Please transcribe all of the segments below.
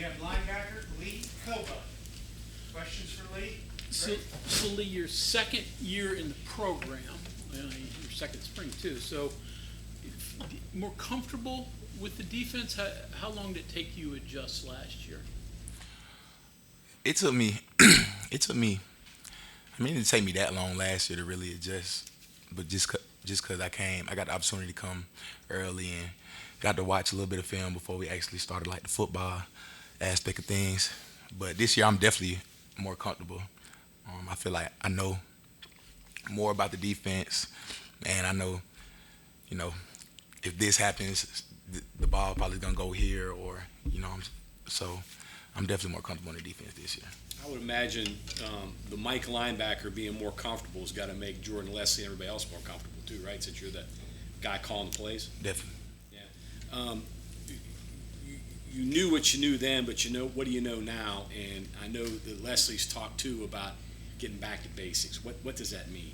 We have linebacker Lee Kpogba. Questions for Lee? So Lee, your second year in the program, your second spring too, so more comfortable with the defense? How long did it take you to adjust last year? It took me, it took me, I mean, it didn't take me that long last year to really adjust, but just cause I got the opportunity to come early and got to watch a little bit of film before we actually started like the football aspect of things. But this year I'm definitely more comfortable. I feel like I know more about the defense, and I know, you know, if this happens, the ball probably gonna go here, or so I'm definitely more comfortable in the defense this year. I would imagine the Mike linebacker being more comfortable has got to make Jordan Leslie and everybody else more comfortable too, right? Since you're the guy calling the plays. Definitely. Yeah. You knew what you knew then, but what do you know now? And I know that Leslie's talked too about getting back to basics. What does that mean?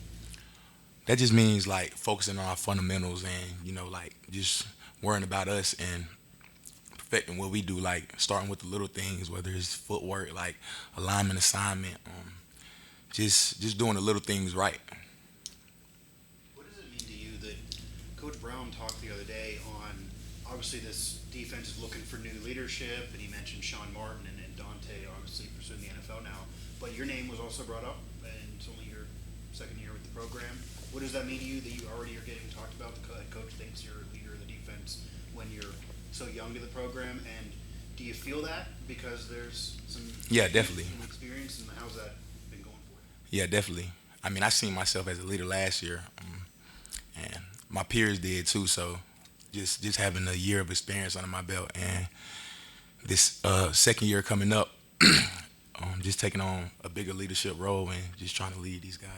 That just means like focusing on our fundamentals and like just worrying about us and perfecting what we do, like starting with the little things, whether it's footwork, like alignment, assignment, just doing the little things right. What does it mean to you that Coach Brown talked the other day on, obviously this defense is looking for new leadership, and he mentioned Sean Martin and Dante obviously pursuing the NFL now, but your name was also brought up, and it's only your second year with the program. What does that mean to you that you already are getting talked about? The head coach thinks you're a leader of the defense when you're so young to the program, and do you feel that because there's some definitely some experience, and how's that been going for you? Yeah, definitely. I mean, I seen myself as a leader last year, and my peers did too. So just having a year of experience under my belt, and this second year coming up, just taking on a bigger leadership role and just trying to lead these guys.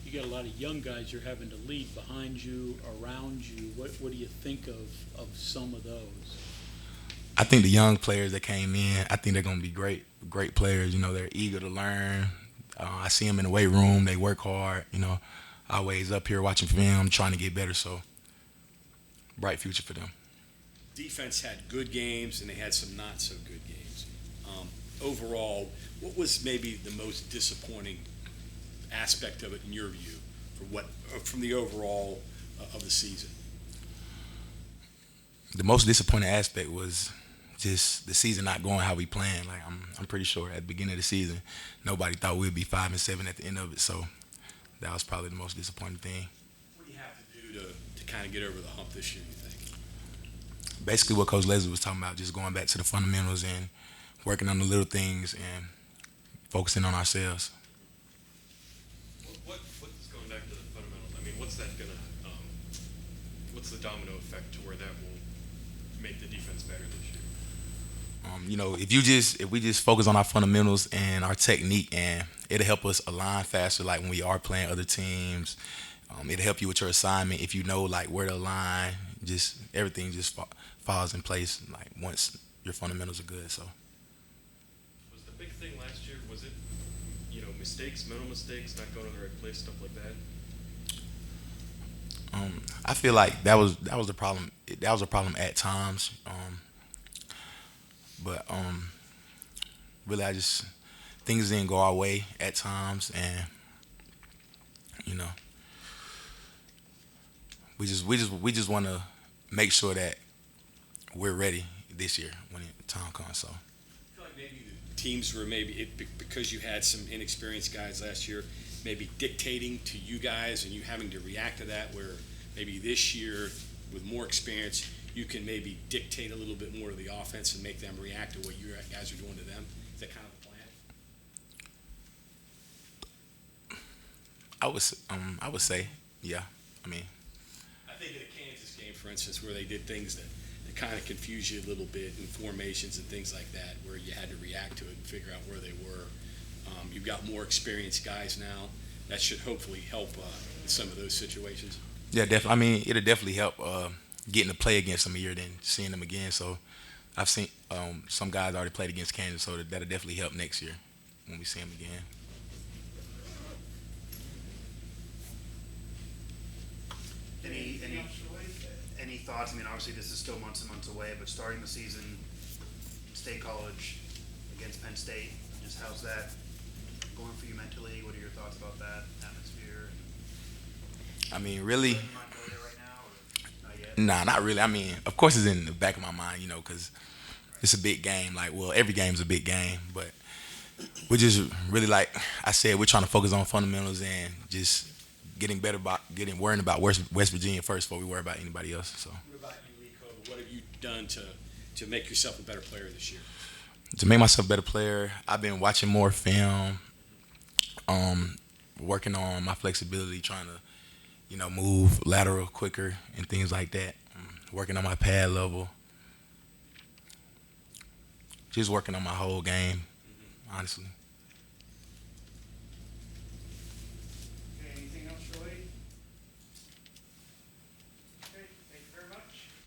You got a lot of young guys you're having to lead behind you, around you. What do you think of some of those? I think the young players that came in, I think they're going to be great players. They're eager to learn. I see them in the weight room. They work hard. Always up here watching film, trying to get better. So, bright future for them. Defense had good games, and they had some not so good games. Overall, what was maybe the most disappointing aspect of it in your view, from the overall of the season? The most disappointing aspect was just the season not going how we planned. Like I'm pretty sure at the beginning of the season, nobody thought we'd be 5-7 at the end of it. So that was probably the most disappointing thing. What do you have to do to kind of get over the hump this year, you think? Basically, what Coach Leslie was talking about, just going back to the fundamentals and working on the little things and focusing on ourselves. What's going back to the fundamentals? I mean, what's that gonna? What's the domino effect to where that will make the defense better this year? If we just focus on our fundamentals and our technique, and it'll help us align faster. Like when we are playing other teams, it'll help you with your assignment if you know like where to align. Just everything just falls in place like once your fundamentals are good. So. Was the big thing last year? Was it mistakes, mental mistakes, not going to the right place, stuff like that? I feel like that was the problem. That was a problem at times. But really, things didn't go our way at times, and we just want to make sure that we're ready this year when time comes. So. I feel like maybe the teams were because you had some inexperienced guys last year, maybe dictating to you guys and you having to react to that, where maybe this year with more experience you can maybe dictate a little bit more to the offense and make them react to what you guys are doing to them. Is that kind of the plan? I would say, yeah. I mean, I think in the Kansas game, for instance, where they did things that kind of confuse you a little bit in formations and things like that, where you had to react to it and figure out where they were. You've got more experienced guys now. That should hopefully help in some of those situations. Yeah, definitely. I mean, it'll definitely help getting to play against them a year than seeing them again. So I've seen some guys already played against Kansas, so that'll definitely help next year when we see them again. any thoughts? I mean, obviously this is still months and months away, but starting the season in State College against Penn State, just how's that going for you mentally? What are your thoughts about that atmosphere? I mean, really, You might go there right now, or not yet? nah, not really. I mean, of course it's in the back of my mind, because it's a big game. Like, well, every game's a big game, but we're just really, like I said, we're trying to focus on fundamentals and just worrying about West Virginia first before we worry about anybody else. So What about you, Rico? What have you done to make yourself a better player this year? to make myself a better player, I've been watching more film, working on my flexibility, trying to, move lateral quicker and things like that. Working on my pad level, just working on my whole game, honestly.